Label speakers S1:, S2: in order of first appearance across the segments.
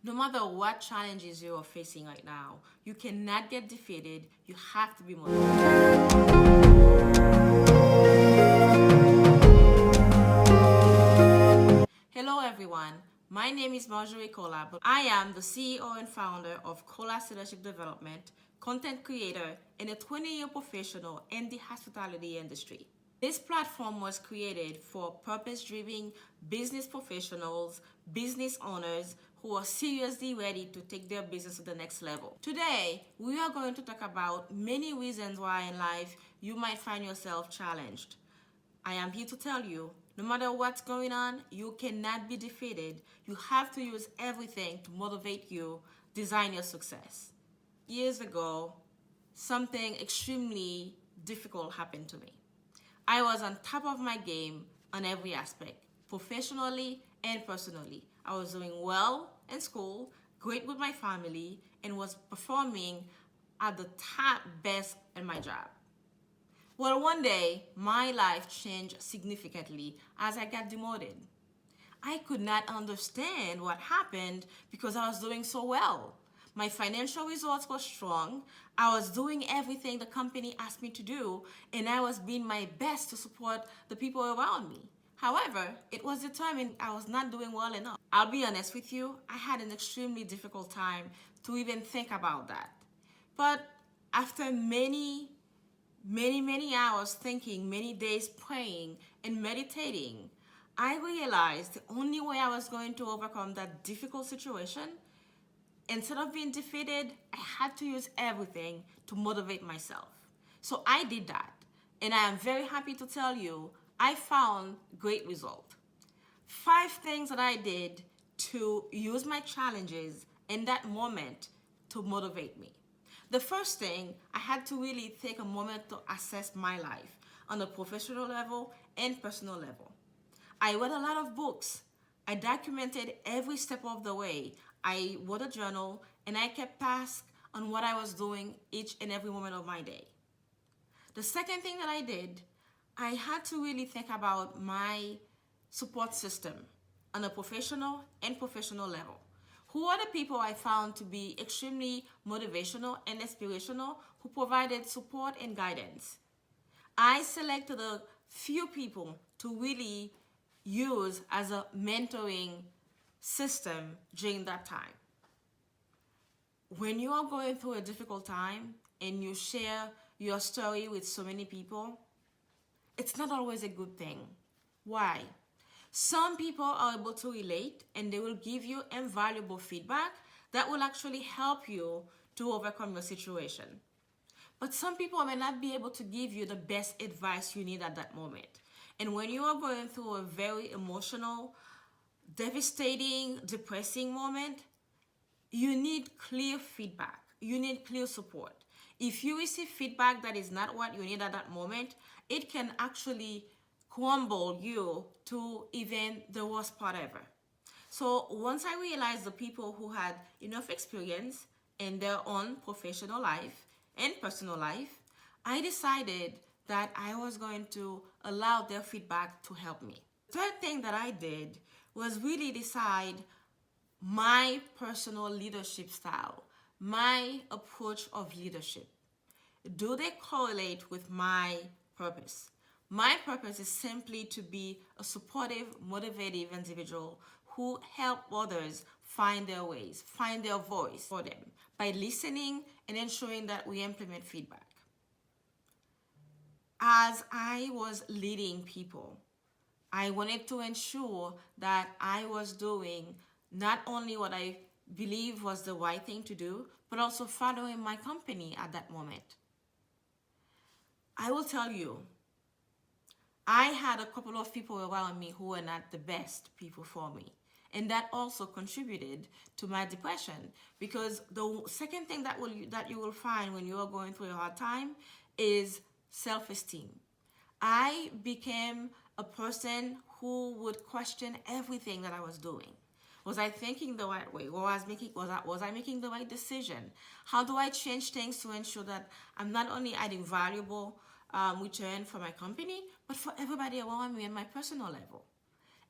S1: No matter what challenges you are facing right now, you cannot get defeated. You have to be motivated. Hello everyone, my name is Marjorie. I am the CEO and founder of Colas Leadership Development, content creator, and a 20-year professional in the hospitality industry. This platform was created for purpose-driven business professionals, business owners who are seriously ready to take their business to the next level. Today, we are going to talk about many reasons why in life you might find yourself challenged. I am here to tell you, no matter what's going on, you cannot be defeated. You have to use everything to motivate you, design your success. Years ago, something extremely difficult happened to me. I was on top of my game on every aspect, professionally and personally. I was doing well in school, great with my family, and was performing at the top best in my job. Well, one day, my life changed significantly as I got demoted. I could not understand what happened because I was doing so well. My financial results were strong. I was doing everything the company asked me to do, and I was being my best to support the people around me. However, it was determined I was not doing well enough. I'll be honest with you, I had an extremely difficult time to even think about that. But after many hours thinking, many days praying and meditating, I realized the only way I was going to overcome that difficult situation, instead of being defeated, I had to use everything to motivate myself. So I did that. And I am very happy to tell you, I found great result. 5 things that I did to use my challenges in that moment to motivate me. The first thing, I had to really take a moment to assess my life on a professional level and personal level. I read a lot of books. I documented every step of the way. I wrote a journal and I kept tasks on what I was doing each and every moment of my day. The second thing that I did, I had to really think about my support system on a professional and professional level. Who are the people I found to be extremely motivational and inspirational who provided support and guidance? I selected a few people to really use as a mentoring system during that time. When you are going through a difficult time and you share your story with so many people, it's not always a good thing. Why? Some people are able to relate and they will give you invaluable feedback that will actually help you to overcome your situation. But some people may not be able to give you the best advice you need at that moment. And when you are going through a very emotional, devastating, depressing moment, you need clear feedback. You need clear support. If you receive feedback that is not what you need at that moment, it can actually crumble you to even the worst part ever. So once I realized the people who had enough experience in their own professional life and personal life, I decided that I was going to allow their feedback to help me. The third thing that I did was really decide my personal leadership style, my approach of leadership. Do they correlate with my purpose? My purpose is simply to be a supportive, motivative individual who help others find their ways, find their voice for them by listening and ensuring that we implement feedback. As I was leading people, I wanted to ensure that I was doing not only what I believe was the right thing to do, but also following my company at that moment. I will tell you, I had a couple of people around me who were not the best people for me. And that also contributed to my depression, because the second thing that you will find when you are going through a hard time is self-esteem. I became a person who would question everything that I was doing. Was I thinking the right way? Was I making the right decision? How do I change things to ensure that I'm not only adding valuable return for my company, but for everybody around me on my personal level?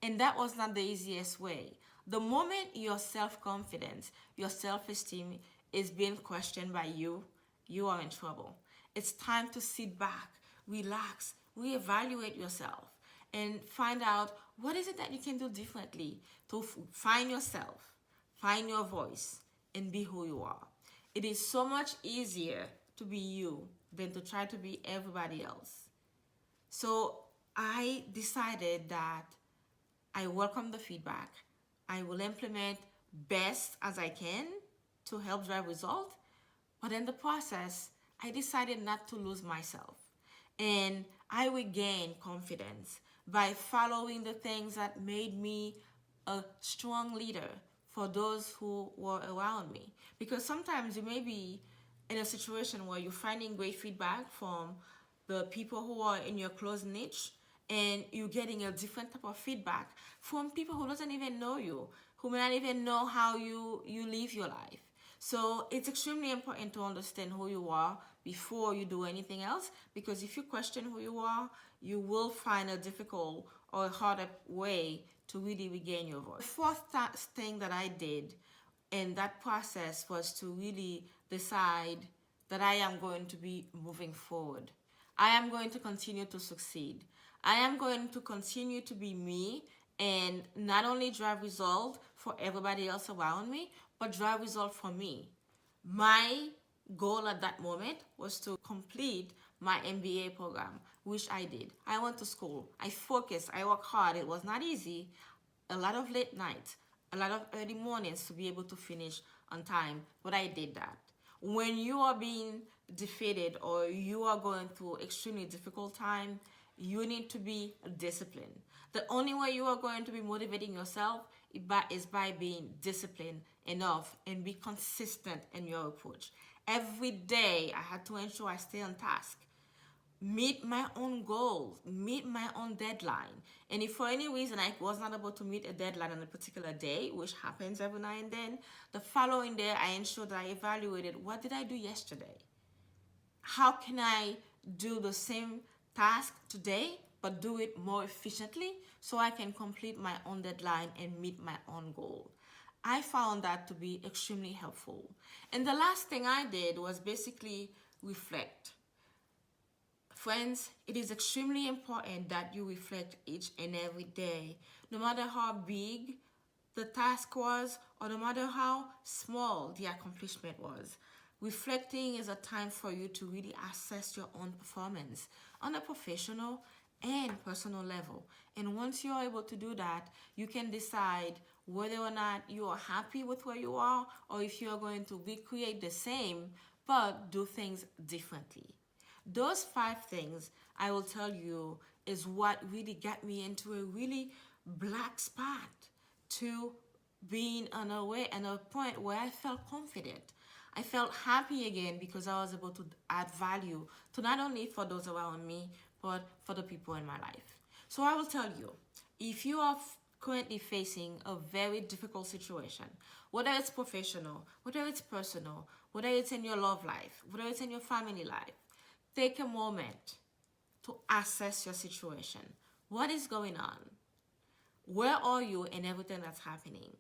S1: And that was not the easiest way. The moment your self-confidence, your self-esteem is being questioned by you, you are in trouble. It's time to sit back, relax, reevaluate yourself, and find out what is it that you can do differently to find yourself, find your voice, and be who you are. It is so much easier to be you than to try to be everybody else. So I decided that I welcome the feedback. I will implement best as I can to help drive result. But in the process, I decided not to lose myself. And I regained confidence by following the things that made me a strong leader for those who were around me. Because sometimes you may be in a situation where you're finding great feedback from the people who are in your close niche, and you're getting a different type of feedback from people who doesn't even know you, who may not even know how you live your life. So it's extremely important to understand who you are before you do anything else, because if you question who you are, you will find a difficult or a harder way to really regain your voice. The fourth thing that I did in that process was to really decide that I am going to be moving forward. I am going to continue to succeed. I am going to continue to be me and not only drive result for everybody else around me, but drive result for me. My goal at that moment was to complete my MBA program, which I did. I went to school. I focused. I worked hard. It was not easy. A lot of late nights, a lot of early mornings to be able to finish on time, but I did that. When you are being defeated or you are going through extremely difficult time, you need to be disciplined. The only way you are going to be motivating yourself is by being disciplined enough and be consistent in your approach. Every day I had to ensure I stay on task, meet my own goals, meet my own deadline. And if for any reason I was not able to meet a deadline on a particular day, which happens every now and then, the following day I ensured that I evaluated what did I do yesterday? How can I do the same task today but do it more efficiently so I can complete my own deadline and meet my own goal? I found that to be extremely helpful. And the last thing I did was basically reflect. Friends, it is extremely important that you reflect each and every day, no matter how big the task was or no matter how small the accomplishment was. Reflecting is a time for you to really assess your own performance on a professional and personal level. And once you're able to do that, you can decide whether or not you are happy with where you are or if you are going to recreate the same but do things differently. Those 5 things I will tell you is what really got me into a really black spot to being on a point where I felt confident. I felt happy again because I was able to add value to not only for those around me, but for the people in my life. So I will tell you, if you are currently facing a very difficult situation, whether it's professional, whether it's personal, whether it's in your love life, whether it's in your family life, take a moment to assess your situation. What is going on? Where are you in everything that's happening?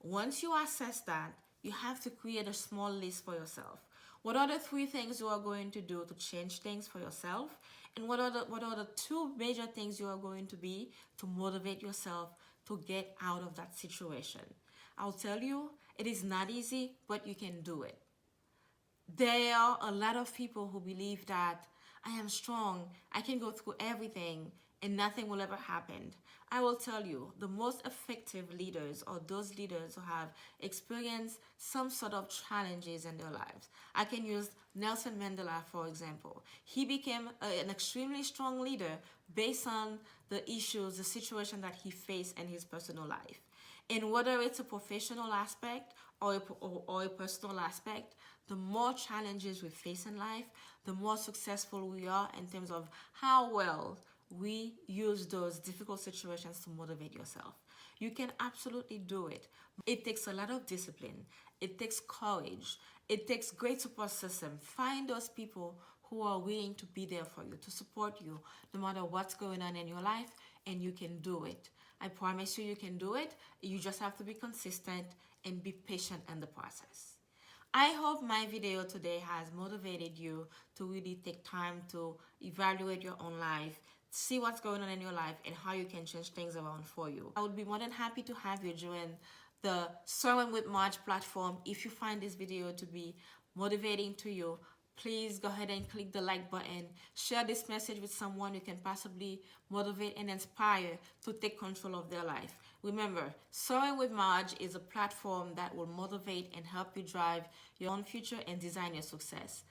S1: Once you assess that, you have to create a small list for yourself. What are the 3 things you are going to do to change things for yourself? And what are the 2 major things you are going to be to motivate yourself to get out of that situation? I'll tell you, it is not easy, but you can do it. There are a lot of people who believe that I am strong, I can go through everything, and nothing will ever happen. I will tell you, the most effective leaders are those leaders who have experienced some sort of challenges in their lives. I can use Nelson Mandela, for example. He became an extremely strong leader based on the issues, the situation that he faced in his personal life. And whether it's a professional aspect or a personal aspect, the more challenges we face in life, the more successful we are in terms of how well we use those difficult situations to motivate yourself. You can absolutely do it. It takes a lot of discipline. It takes courage. It takes great support system. Find those people who are willing to be there for you, to support you, no matter what's going on in your life, and you can do it. I promise you, you can do it. You just have to be consistent and be patient in the process. I hope my video today has motivated you to really take time to evaluate your own life, see what's going on in your life, and how you can change things around for you. I would be more than happy to have you join the Soaring with Marge platform. If you find this video to be motivating to you, please go ahead and click the like button. Share this message with someone you can possibly motivate and inspire to take control of their life. Remember, Soaring with Marge is a platform that will motivate and help you drive your own future and design your success.